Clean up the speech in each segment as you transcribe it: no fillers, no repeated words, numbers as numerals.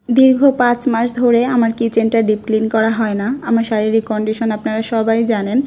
দীর্ঘ ৫ মাস ধরে আমার কিচেনটা ডিপ ক্লিন করা হয় না। আমার শারীরিক কন্ডিশন আপনারা সবাই জানেন।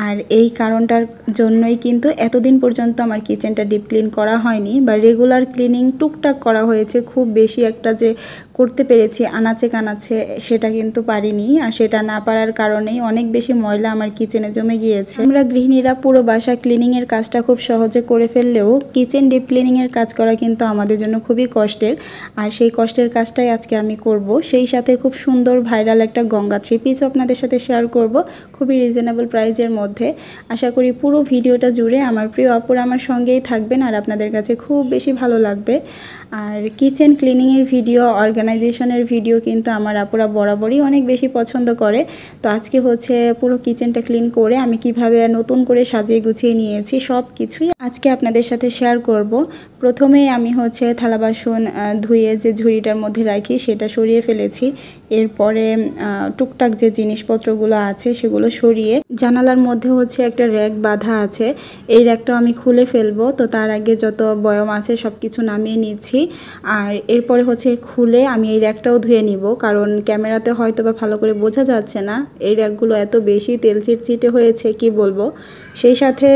আর এই কারণটার জন্যই কিন্তু এতদিন পর্যন্ত আমার কিচেনটা ডিপ ক্লিন করা হয়নি বা রেগুলার ক্লিনিং টুকটাক করা হয়েছে। খুব বেশি একটা যে করতে পেরেছি আনাচে কানাচে সেটা কিন্তু পারিনি। আর সেটা না পারার কারণেই অনেক বেশি ময়লা আমার কিচেনে জমে গিয়েছে। আমরা গৃহিণীরা পুরো বাসা ক্লিনিংয়ের কাজটা খুব সহজে করে ফেললেও কিচেন ডিপ ক্লিনিংয়ের কাজ করা কিন্তু আমাদের জন্য খুবই কষ্টের। আর সেই কষ্টের কাজটাই আজকে আমি করব। সেই সাথে খুব সুন্দর ভাইরাল একটা গঙ্গা 3 পিসও আপনাদের সাথে শেয়ার করব খুবই রিজনেবল প্রাইজের মধ্যে। আশা করি পুরো ভিডিওটা জুড়ে আমার প্রিয় আপুরা আমার সঙ্গেই থাকবেন আর আপনাদের কাছে খুব বেশি ভালো লাগবে। আর কিচেন ক্লিনিংয়ের ভিডিও, অর্গানাইজেশনের ভিডিও কিন্তু আমার আপুরা বরাবরই অনেক বেশি পছন্দ করে। তো আজকে হচ্ছে পুরো কিচেনটা ক্লিন করে আমি কিভাবে নতুন করে সাজিয়ে গুছিয়ে নিয়েছি সব কিছুই আজকে আপনাদের সাথে শেয়ার করব। প্রথমে আমি হচ্ছে থালা বাসন ধুয়ে যে ঝুড়িটার মধ্যে রাখি সেটা সরিয়ে ফেলেছি। এরপরে টুকটাক যে জিনিসপত্রগুলো আছে সেগুলো সরিয়ে জানালার মধ্যে হচ্ছে একটা র্যাক বাঁধা আছে, এই র্যাকটাও আমি খুলে ফেলবো। তো তার আগে যত বয়ম আছে সব কিছু নামিয়ে নিচ্ছি। আর এরপরে হচ্ছে খুলে আমি এই র্যাকটাও ধুয়ে নিব, কারণ ক্যামেরাতে হয়তো বা ভালো করে বোঝা যাচ্ছে না। এই র্যাকগুলো এত বেশি তেল চিটচিটে হয়েছে কি বলবো। সেই সাথে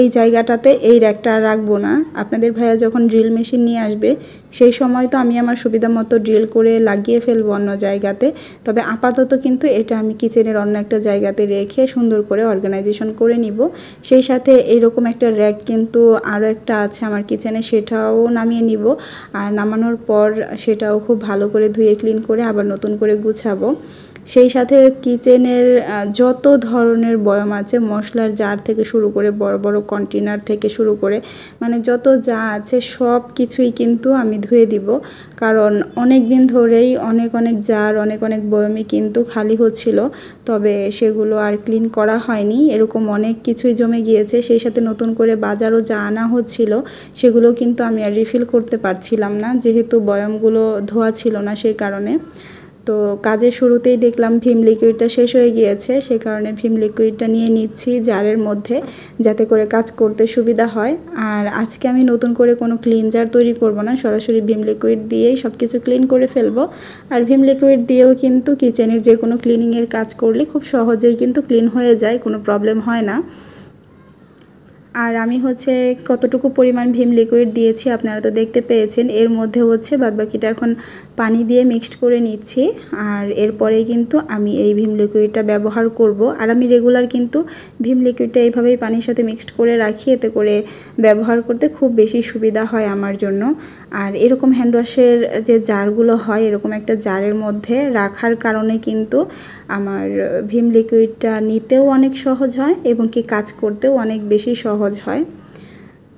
এই জায়গাটাতে এই র্যাকটা রাখবো না। আপনাদের ভাইয়া যখন ড্রিল মেশিন নিয়ে আসবে সেই সময় তো আমি আমার সুবিধা মতো ড্রিল করে লাগিয়ে ফেলবো অন্য জায়গাতে। তবে আপাতত কিন্তু এটা আমি কিচেনের অন্য একটা জায়গাতে রেখে সুন্দর করে অর্গানাইজেশন করে নিব। সেই সাথে এইরকম একটা র্যাক কিন্তু আরও একটা আছে আমার কিচেনে, সেটাও নামিয়ে নিব। আর নামানোর পর সেটাও খুব ভালো করে ধুয়ে ক্লিন করে আবার নতুন করে গুছাবো। সেই সাথে কিচেনের যত ধরনের বয়ম আছে, মশলার জার থেকে শুরু করে বড় বড় কন্টেনার থেকে শুরু করে মানে যত যা আছে সব কিছুই কিন্তু আমি ধুয়ে দিব। কারণ অনেক দিন ধরেই অনেক জার অনেক বয়মই কিন্তু খালি হচ্ছিল, তবে সেগুলো আর ক্লিন করা হয়নি। এরকম অনেক কিছুই জমে গিয়েছে। সেই সাথে নতুন করে বাজারও যা আনা হচ্ছিল সেগুলো কিন্তু আমি আর রিফিল করতে পারছিলাম না, যেহেতু বয়মগুলো ধোয়া ছিল না সেই কারণে। তো কাজের শুরুতেই দেখলাম ভিম লিকুইডটা শেষ হয়ে গিয়েছে, সে কারণে ভিম লিকুইডটা নিয়ে নিচ্ছি জারের মধ্যে যাতে করে কাজ করতে সুবিধা হয়। আর আজকে আমি নতুন করে কোনো ক্লিনজার তৈরি করব না, সরাসরি ভিম লিকুইড দিয়েই সব কিছু ক্লিন করে ফেলবো। আর ভিম লিকুইড দিয়েও কিন্তু কিচেনের যে কোনো ক্লিনিংয়ের কাজ করলে খুব সহজেই কিন্তু ক্লিন হয়ে যায়, কোনো প্রবলেম হয় না। আর আমি হচ্ছে কতটুকু পরিমাণ ভিম লিকুইড দিয়েছি আপনারা তো দেখতে পেয়েছেন। এর মধ্যে হচ্ছে বাদবাকিটা এখন পানি দিয়ে মিক্সড করে নিচ্ছি। আর এরপরেই কিন্তু আমি এই ভিম লিকুইডটা ব্যবহার করব। আর আমি রেগুলার কিন্তু ভিম লিকুইডটা এইভাবেই পানির সাথে মিক্সড করে রাখি, এতে করে ব্যবহার করতে খুব বেশি সুবিধা হয় আমার জন্য। আর এরকম হ্যান্ড ওয়াশের যে জারগুলো হয় এরকম একটা জারের মধ্যে রাখার কারণে কিন্তু আমার ভিম লিকুইডটা নিতেও অনেক সহজ হয় এবং কি কাজ করতেও অনেক বেশি সহজ হয়।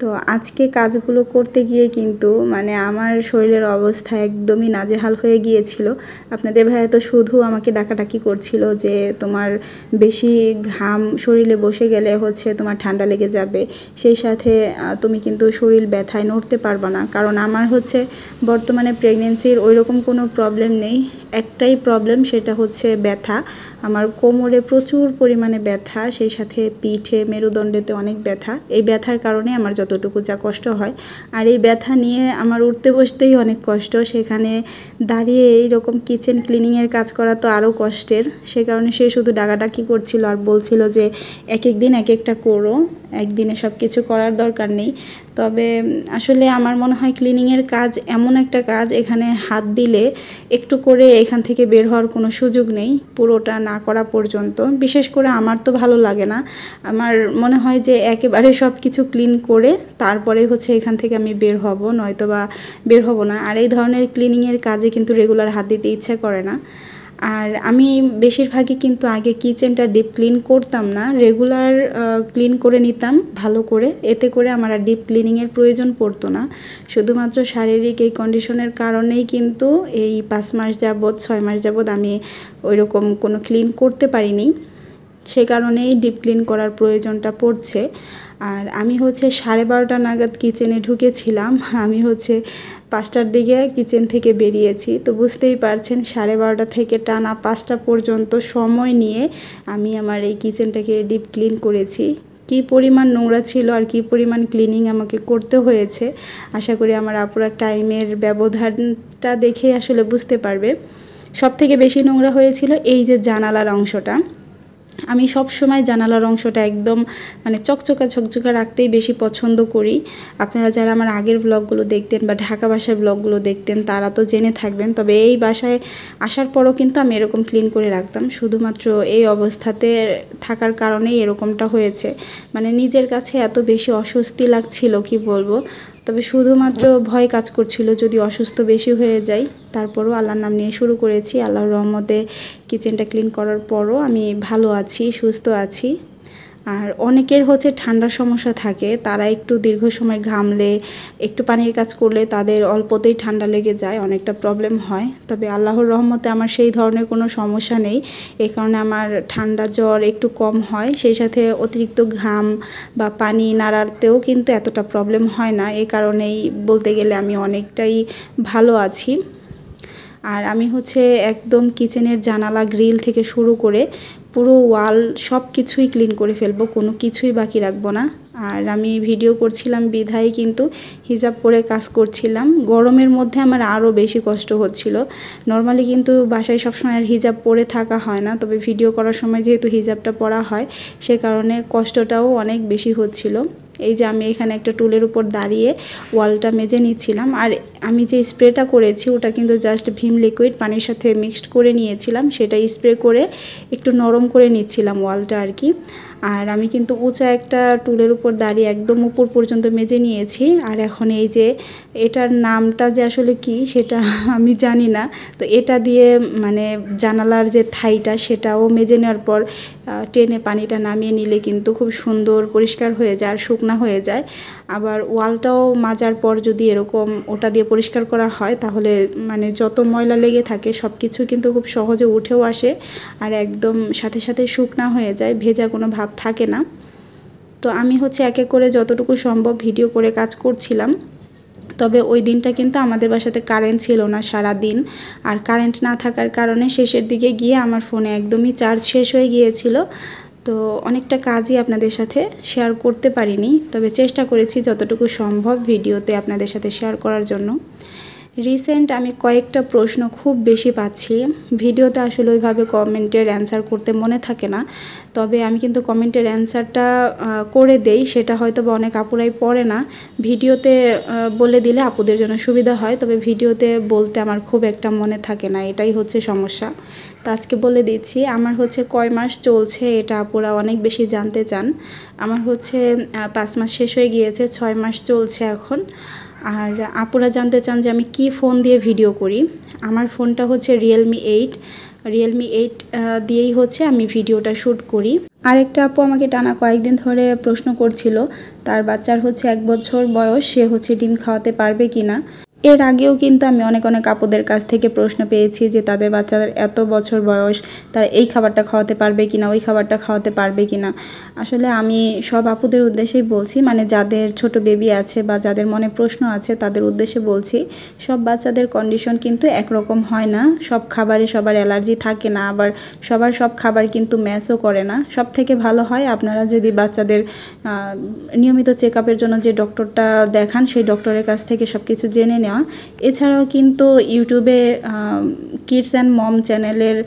তো আজকে কাজগুলো করতে গিয়ে কিন্তু মানে আমার শরীরের অবস্থা একদমই নাজেহাল হয়ে গিয়েছিল। আপনাদের ভাইয়া তো শুধু আমাকে ডাকাডাকি করছিল যে তোমার বেশি ঘাম শরীরে বসে গেলে হচ্ছে তোমার ঠান্ডা লেগে যাবে, সেই সাথে তুমি কিন্তু শরীর ব্যথায় নড়তে পারবে না। কারণ আমার হচ্ছে বর্তমানে প্রেগনেন্সির ওইরকম কোনো প্রবলেম নেই, একটাই প্রবলেম সেটা হচ্ছে ব্যথা। আমার কোমরে প্রচুর পরিমাণে ব্যথা, সেই সাথে পিঠে মেরুদণ্ডেতে অনেক ব্যথা। এই ব্যথার কারণে আমার যতটুকু যা কষ্ট হয়, আর এই ব্যথা নিয়ে আমার উঠতে বসতেই অনেক কষ্ট, সেখানে দাঁড়িয়ে এইরকম কিচেন ক্লিনিংয়ের কাজ করা তো আরও কষ্টের। সে কারণে সে শুধু ডাকাডাকি করছিল আর বলছিল যে এক এক দিন এক একটা করো, একদিনে সব কিছু করার দরকার নেই। তবে আসলে আমার মনে হয় ক্লিনিংয়ের কাজ এমন একটা কাজ, এখানে হাত দিলে একটু করে এখান থেকে বের হওয়ার কোনো সুযোগ নেই পুরোটা না করা পর্যন্ত। বিশেষ করে আমার তো ভালো লাগে না, আমার মনে হয় যে একেবারে সব কিছু ক্লিন করে তারপরে হচ্ছে এখান থেকে আমি বের হব, নয়তো বা বের হব না। আর এই ধরনের ক্লিনিংয়ের কাজে কিন্তু রেগুলার হাত দিতে ইচ্ছে করে না। আর আমি বেশিরভাগই কিন্তু আগে কিচেনটা ডিপ ক্লিন করতাম না, রেগুলার ক্লিন করে নিতাম ভালো করে, এতে করে আমার আর ডিপ ক্লিনিংয়ের প্রয়োজন পড়তো না। শুধুমাত্র শারীরিক এই কন্ডিশনের কারণেই কিন্তু এই 5 মাস যাবৎ 6 মাস যাবৎ আমি ওইরকম কোনো ক্লিন করতে পারিনি, সে কারণেই ডিপ ক্লিন করার প্রয়োজনটা পড়ছে। আর আমি হচ্ছে 12:30 নাগাদ কিচেনে ঢুকেছিলাম, আমি হচ্ছে 5টার দিকে কিচেন থেকে বেরিয়েছি। তো বুঝতেই পারছেন 12:30 থেকে টানা 5টা পর্যন্ত সময় নিয়ে আমি আমার এই কিচেনটাকে ডিপ ক্লিন করেছি। কি পরিমাণ নোংরা ছিল আর কি পরিমাণ ক্লিনিং আমাকে করতে হয়েছে। আশা করি আমার আপুরা টাইমের ব্যবধানটা দেখে আসলে বুঝতে পারবে। সবথেকে বেশি নোংরা হয়েছিল এই যে জানালার অংশটা। আমি সব সময় জানালার অংশটা একদম মানে চকচকা রাখতেই বেশি পছন্দ করি। আপনারা যারা আমার আগের ব্লগগুলো দেখতেন বা ঢাকা বাসার ব্লগগুলো দেখতেন তারা তো জেনে থাকবেন। তবে এই বাসায় আসার পরও কিন্তু আমি এরকম ক্লিন করে রাখতাম, শুধুমাত্র এই অবস্থাতে থাকার কারণেই এরকমটা হয়েছে। মানে নিজের কাছে এত বেশি অস্বস্তি লাগছিল কি বলবো। তবে শুধুমাত্র ভয় কাজ করছিল যদি অসুস্থ বেশি হয়ে যায়। তারপরও আল্লাহর নাম নিয়ে শুরু করেছি। আল্লাহর রহমতে কিচেনটা ক্লিন করার পরও আমি ভালো আছি, সুস্থ আছি। আর অনেকের হচ্ছে ঠান্ডার সমস্যা থাকে, তারা একটু দীর্ঘ সময় ঘামলে একটু পানির কাজ করলে তাদের অল্পতেই ঠান্ডা লেগে যায়, অনেকটা প্রবলেম হয়। তবে আল্লাহর রহমতে আমার সেই ধরনের কোনো সমস্যা নেই। এই কারণে আমার ঠান্ডা জ্বর একটু কম হয়, সেই সাথে অতিরিক্ত ঘাম বা পানি নাড়াতেও কিন্তু এতটা প্রবলেম হয় না। এই কারণেই বলতে গেলে আমি অনেকটাই ভালো আছি। আর আমি হচ্ছে একদম কিচেনের জানালা গ্রিল থেকে শুরু করে পুরো ওয়াল সব কিছুই ক্লিন করে ফেলবো, কোনো কিছুই বাকি রাখবো না। আর আমি ভিডিও করছিলাম বিধায় কিন্তু হিজাব পরে কাজ করছিলাম। গরমের মধ্যে আমার আরও বেশি কষ্ট হচ্ছিল। নর্মালি কিন্তু বাসায় সবসময় আর হিজাব পরে থাকা হয় না, তবে ভিডিও করার সময় যেহেতু হিজাবটা পরা হয় সে কারণে কষ্টটাও অনেক বেশি হচ্ছিল। এই যে আমি এখানে একটা টুলের উপর দাঁড়িয়ে ওয়ালটা মেজে নিচ্ছিলাম। আর আমি যে স্প্রেটা করেছি ওটা কিন্তু জাস্ট ভিম লিকুইড পানির সাথে মিক্সড করে নিয়েছিলাম, সেটা স্প্রে করে একটু নরম করে নিচ্ছিলাম ওয়ালটা আর কি। আর আমি কিন্তু উঁচা একটা টুলের উপর দাঁড়িয়ে একদম উপর পর্যন্ত মেজে নিয়েছি। আর এখন এই যে এটার নামটা যে আসলে কি সেটা আমি জানি না, তো এটা দিয়ে মানে জানালার যে থাইটা সেটাও মেজে নেওয়ার পর টেনে পানিটা নামিয়ে নিলে কিন্তু খুব সুন্দর পরিষ্কার হয়ে যায় আর শুকনা হয়ে যায়। আবার ওয়ালটাও মাজার পর যদি এরকম ওটা দিয়ে পরিষ্কার করা হয় তাহলে মানে যত ময়লা লেগে থাকে সব কিছু কিন্তু খুব সহজে উঠেও আসে আর একদম সাথে সাথে শুকনা হয়ে যায়, ভেজা কোনো ভাব থাকে না। তো আমি হচ্ছে এক এক করে যতটুকু সম্ভব ভিডিও করে কাজ করছিলাম। তবে ওই দিনটা কিন্তু আমাদের বাসাতে কারেন্ট ছিল না সারা দিন। আর কারেন্ট না থাকার কারণে শেষের দিকে গিয়ে আমার ফোনে একদমই চার্জ শেষ হয়ে গিয়েছিল। তো অনেকটা কাজই আপনাদের সাথে শেয়ার করতে পারিনি, তবে চেষ্টা করেছি যতটুকু সম্ভব ভিডিওতে আপনাদের সাথে শেয়ার করার জন্য। রিসেন্ট আমি কয়েকটা প্রশ্ন খুব বেশি পাচ্ছি, ভিডিওতে আসলে ওইভাবে কমেন্টের অ্যান্সার করতে মনে থাকে না। তবে আমি কিন্তু কমেন্টের অ্যান্সারটা করে দেই, সেটা হয়তো বা অনেক আপুরাই পড়ে না। ভিডিওতে বলে দিলে আপুদের জন্য সুবিধা হয়, তবে ভিডিওতে বলতে আমার খুব একটা মনে থাকে না, এটাই হচ্ছে সমস্যা। তো আজকে বলে দিচ্ছি আমার হচ্ছে কয় মাস চলছে, এটা আপুরা অনেক বেশি জানতে চান। আমার হচ্ছে 5 মাস শেষ হয়ে গিয়েছে, 6 মাস চলছে এখন। আর আপুরা জানতে চান যে আমি কি ফোন দিয়ে ভিডিও করি। আমার ফোনটা হচ্ছে রিয়েলমি 8 দিয়েই হচ্ছে আমি ভিডিওটা শ্যুট করি। আরেকটা আপু আমাকে টানা কয়েকদিন ধরে প্রশ্ন করছিল তার বাচ্চার হচ্ছে 1 বছর বয়স, সে হচ্ছে ডিম খাওয়াতে পারবে কিনা। এর আগেও কিন্তু আমি অনেক আপুদের কাছ থেকে প্রশ্ন পেয়েছি যে তাদের বাচ্চাদের এত বছর বয়স, তারা এই খাবারটা খাওয়াতে পারবে কিনা, ওই খাবারটা খাওয়াতে পারবে কিনা। আসলে আমি সব আপুদের উদ্দেশ্যেই বলছি, মানে যাদের ছোট বেবি আছে বা যাদের মনে প্রশ্ন আছে তাদের উদ্দেশ্যে বলছি, সব বাচ্চাদের কন্ডিশন কিন্তু একরকম হয় না, সব খাবারে সবার অ্যালার্জি থাকে না, আবার সবার সব খাবার কিন্তু ম্যাচও করে না। সব থেকে ভালো হয় আপনারা যদি বাচ্চাদের নিয়মিত চেক আপের জন্য যে ডক্টরটা দেখান সেই ডক্টরের কাছ থেকে সব কিছু জেনে নেওয়া। এছাড়াও কিন্তু ইউটিউবে কিডস অ্যান্ড মম চ্যানেলের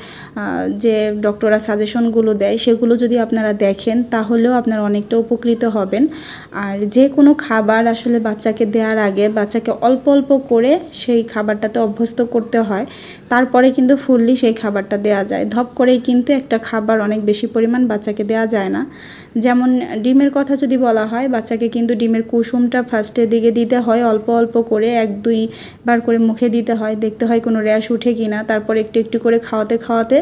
যে ডক্টররা সাজেশনগুলো দেয় সেগুলো যদি আপনারা দেখেন তাহলেও আপনারা অনেকটা উপকৃত হবেন। আর যে কোনো খাবার আসলে বাচ্চাকে দেওয়ার আগে বাচ্চাকে অল্প অল্প করে সেই খাবারটাতে অভ্যস্ত করতে হয়, তারপরে কিন্তু ফুললি সেই খাবারটা দেওয়া যায়। ধপ করেই কিন্তু একটা খাবার অনেক বেশি পরিমাণ বাচ্চাকে দেওয়া যায় না। যেমন ডিমের কথা যদি বলা হয়, বাচ্চাকে কিন্তু ডিমের কুসুমটা ফার্স্টের দিকে দিতে হয় অল্প অল্প করে, 1-2 বার করে মুখে দিতে হয়, দেখতে হয় কোনো র্যাশ উঠে কিনা, তারপর একটু একটু করে খাওয়াতে খাওয়াতে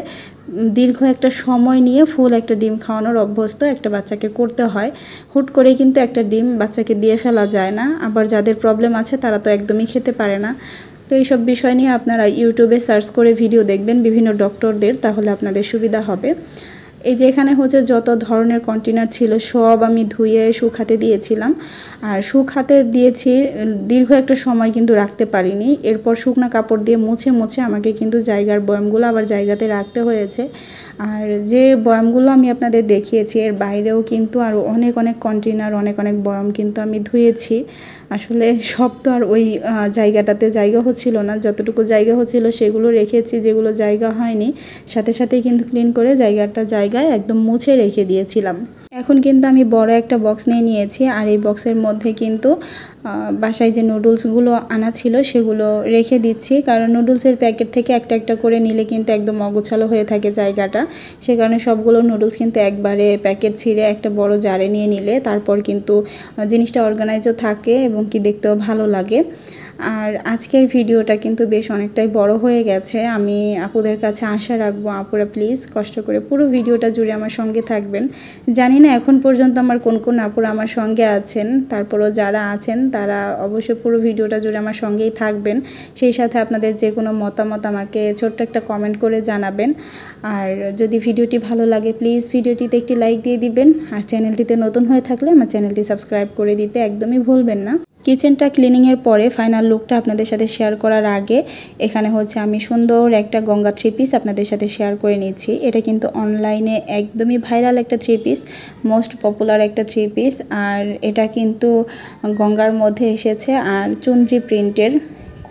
দীর্ঘ একটা সময় নিয়ে ফুল একটা ডিম খাওয়ানোর অভ্যস্ত একটা বাচ্চাকে করতে হয়। হুট করেই কিন্তু একটা ডিম বাচ্চাকে দিয়ে ফেলা যায় না, আবার যাদের প্রবলেম আছে তারা তো একদমই খেতে পারে না। তো এইসব বিষয় নিয়ে আপনারা ইউটিউবে সার্চ করে ভিডিও দেখবেন বিভিন্ন ডক্টরদের, তাহলে আপনাদের সুবিধা হবে। এই যে এখানে হচ্ছে যত ধরনের কন্টেনার ছিল সব আমি ধুয়ে শুকাতে দিয়েছিলাম। আর শুকাতে দিয়েছি দীর্ঘ একটা সময় কিন্তু রাখতে পারিনি। এরপর শুকনো কাপড় দিয়ে মুছে মুছে আমাকে কিন্তু জায়গার বয়ামগুলো আবার জায়গাতে রাখতে হয়েছে। আর যে বয়ামগুলো আমি আপনাদের দেখিয়েছি এর বাইরেও কিন্তু আরও অনেক অনেক কন্টেনার অনেক অনেক বয়াম কিন্তু আমি ধুয়েছি। আসলে সব তো আর ওই জায়গাটাতে জায়গা হচ্ছিল না, যতটুকু জায়গা হচ্ছিল সেগুলো রেখেছি, যেগুলো জায়গা হয়নি সাথে সাথেই কিন্তু ক্লিন করে জায়গাটা জায়গায় একদম মুছে রেখে দিয়েছিলাম। এখন কিন্তু আমি বড় একটা বক্স নিয়ে নিয়েছি আর এই বক্সের মধ্যে কিন্তু বাসায় যে নুডলসগুলো আনা ছিল সেগুলো রেখে দিচ্ছি, কারণ নুডলসের প্যাকেট থেকে একটা একটা করে নিলে কিন্তু একদম অগোছালো হয়ে থাকে জায়গাটা। সে কারণে সবগুলো নুডলস কিন্তু একবারে প্যাকেট ছিঁড়ে একটা বড় জারে নিয়ে নিলে তারপর কিন্তু জিনিসটা অর্গানাইজও থাকে এবং কি দেখতেও ভালো লাগে। আর আজকের ভিডিওটা কিন্তু বেশ অনেকটাই বড় হয়ে গেছে। আমি আপুদের কাছে আশা রাখবো আপুরা প্লিজ কষ্ট করে পুরো ভিডিওটা জুড়ে আমার সঙ্গে থাকবেন। জানি না এখন পর্যন্ত আমার কোন কোন আপুরা আমার সঙ্গে আছেন, তারপরও যারা আছেন তারা অবশ্যই পুরো ভিডিওটা জুড়ে আমার সঙ্গেই থাকবেন। সেই সাথে আপনাদের যে কোনো মতামত আমাকে ছোট্ট একটা কমেন্ট করে জানাবেন। আর যদি ভিডিওটি ভালো লাগে প্লিজ ভিডিওটিতে একটি লাইক দিয়ে দিবেন। আর চ্যানেলটিতে নতুন হয়ে থাকলে আমার চ্যানেলটি সাবস্ক্রাইব করে দিতে একদমই ভুলবেন না। কিচেনটা ক্লিনিংয়ের পরে ফাইনাল লুকটা আপনাদের সাথে শেয়ার করার আগে এখানে হচ্ছে আমি সুন্দর একটা গঙ্গা 3 পিস আপনাদের সাথে শেয়ার করে নিচ্ছি। এটা কিন্তু অনলাইনে একদমই ভাইরাল একটা 3 পিস, মোস্ট পপুলার একটা 3 পিস। আর এটা কিন্তু গঙ্গার মধ্যে এসেছে আর চুনরি প্রিন্টের,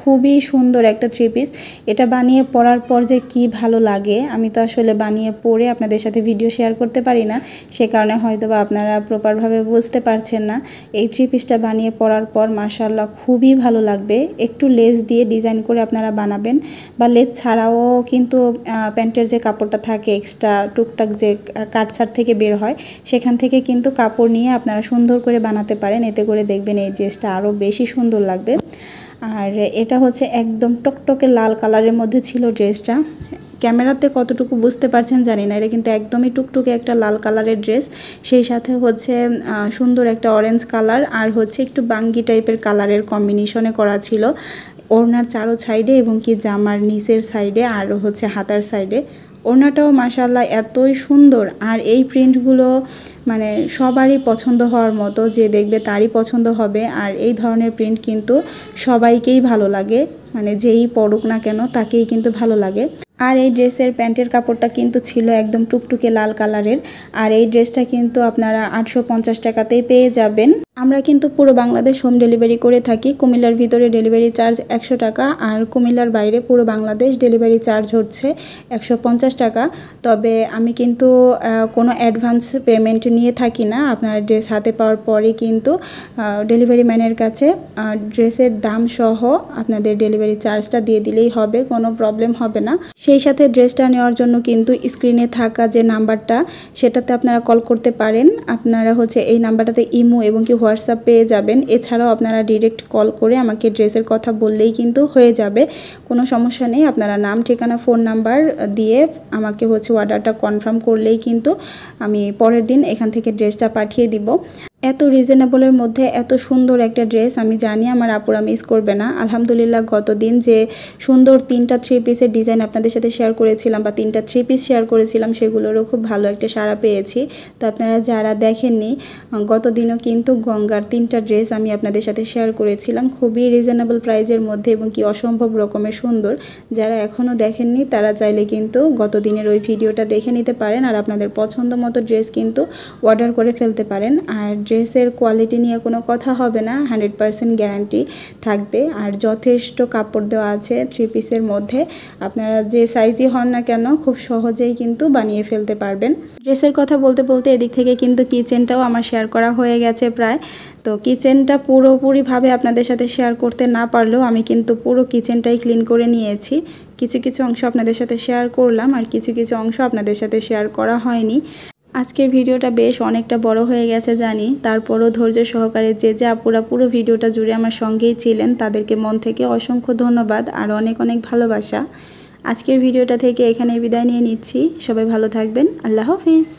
খুবই সুন্দর একটা 3 পিস। এটা বানিয়ে পরার পর যে কি ভালো লাগে, আমি তো আসলে বানিয়ে পরে আপনাদের সাথে ভিডিও শেয়ার করতে পারি না, সে কারণে হয়তো বা আপনারা প্রপারভাবে বুঝতে পারছেন না। এই 3 পিসটা বানিয়ে পরার পর মাশাআল্লাহ খুবই ভালো লাগবে। একটু লেস দিয়ে ডিজাইন করে আপনারা বানাবেন, বা লেস ছাড়াও কিন্তু প্যান্টের যে কাপড়টা থাকে এক্সট্রা টুকটাক যে কাটছাট থেকে বের হয় সেখান থেকে কিন্তু কাপড় নিয়ে আপনারা সুন্দর করে বানাতে পারেন। এতে করে দেখবেন এই ড্রেসটা আরও বেশি সুন্দর লাগবে। আর এটা হচ্ছে একদম টকটকে লাল কালারের মধ্যে ছিল ড্রেসটা। ক্যামেরাতে কতটুকু বুঝতে পারছেন জানি না, এটা কিন্তু একদমই টুকটুকে একটা লাল কালারের ড্রেস। সেই সাথে হচ্ছে সুন্দর একটা অরেঞ্জ কালার আর হচ্ছে একটু বাঙ্গি টাইপের কালারের কম্বিনেশনে করা ছিল ওড়নার চারো সাইডে এবং কি জামার নিচের সাইডে আর হচ্ছে হাতার সাইডে। ওড়নাটাও মাশাআল্লাহ এতই সুন্দর। আর এই প্রিন্টগুলো মানে সবারই পছন্দ হওয়ার মতো, যে দেখবে তারই পছন্দ হবে। আর এই ধরনের প্রিন্ট কিন্তু সবাইকেই ভালো লাগে, মানে যেই পরুক না কেন তাকেই কিন্তু ভালো লাগে। আর এই ড্রেসের প্যান্টের কাপড়টা কিন্তু ছিল একদম টুকটুকে লাল কালারের। আর এই ড্রেসটা কিন্তু আপনারা 850 টাকাতেই পেয়ে যাবেন। আমরা কিন্তু পুরো বাংলাদেশ হোম ডেলিভারি করে থাকি। কুমিল্লার ভিতরে ডেলিভারি চার্জ 100 টাকা আর কুমিল্লার বাইরে পুরো বাংলাদেশ ডেলিভারি চার্জ হচ্ছে 150 টাকা। তবে আমি কিন্তু কোনো অ্যাডভান্স পেমেন্ট নিয়ে থাকি না। আপনার ড্রেস হাতে পাওয়ার পরে কিন্তু ডেলিভারি ম্যানের কাছে ড্রেসের দাম সহ আপনাদের ডেলিভারি চার্জটা দিয়ে দিলেই হবে, কোনো প্রবলেম হবে না। সেই সাথে ড্রেসটা নেওয়ার জন্য কিন্তু স্ক্রিনে থাকা যে নাম্বারটা সেটাতে আপনারা কল করতে পারেন। আপনারা হচ্ছে এই নাম্বারটাতে ইমো এবং কি হোয়াটসঅ্যাপ পেয়ে যাবেন। এছাড়াও আপনারা ডিরেক্ট কল করে আমাকে ড্রেসের কথা বললেই কিন্তু হয়ে যাবে, কোনো সমস্যা নেই। আপনারা নাম ঠিকানা ফোন নাম্বার দিয়ে আমাকে হচ্ছে অর্ডারটা কনফার্ম করলেই কিন্তু আমি পরের দিন এখান থেকে ড্রেসটা পাঠিয়ে দিব। এত রিজনেবলের মধ্যে এত সুন্দর একটা ড্রেস আমি জানি আমার আপুরা মিস করবে না। আলহামদুলিল্লাহ গতদিন যে সুন্দর 3টা 3 পিসের ডিজাইন আপনাদের সাথে শেয়ার করেছিলাম বা 3টা 3 পিস শেয়ার করেছিলাম সেগুলোরও খুব ভালো একটা সাড়া পেয়েছি। তো আপনারা যারা দেখেননি, গতদিনও কিন্তু গঙ্গার 3টা ড্রেস আমি আপনাদের সাথে শেয়ার করেছিলাম খুবই রিজনেবল প্রাইজের মধ্যে এবং কি অসম্ভব রকমের সুন্দর। যারা এখনও দেখেননি তারা চাইলে কিন্তু গতদিনের ওই ভিডিওটা দেখে নিতে পারেন আর আপনাদের পছন্দ মতো ড্রেস কিন্তু অর্ডার করে ফেলতে পারেন। আর ড্রেসের কোয়ালিটি নিয়ে কোনো কথা হবে না, 100% গ্যারান্টি থাকবে। আর যথেষ্ট কাপড় দেওয়া আছে 3 পিসের মধ্যে, আপনারা যে সাইজই হন না কেন খুব সহজেই কিন্তু বানিয়ে ফেলতে পারবেন। ড্রেসের কথা বলতে বলতে এদিক থেকে কিন্তু কিচেনটাও আমার শেয়ার করা হয়ে গেছে প্রায়। তো কিচেনটা পুরোপুরিভাবে আপনাদের সাথে শেয়ার করতে না পারলেও আমি কিন্তু পুরো কিচেনটাই ক্লিন করে নিয়েছি। কিছু কিছু অংশ আপনাদের সাথে শেয়ার করলাম আর কিছু কিছু অংশ আপনাদের সাথে শেয়ার করা হয়নি। আজকের ভিডিওটা বেশ অনেকটা বড় হয়ে গেছে জানি, তারপরও ধৈর্য সহকারে যে আপুরা পুরো ভিডিওটা জুড়ে আমার সঙ্গেই ছিলেন তাদেরকে মন থেকে অসংখ্য ধন্যবাদ আর অনেক অনেক ভালোবাসা। আজকের ভিডিওটা থেকে এখানে বিদায় নিয়ে নিচ্ছি। সবাই ভালো থাকবেন। আল্লাহ হাফিজ।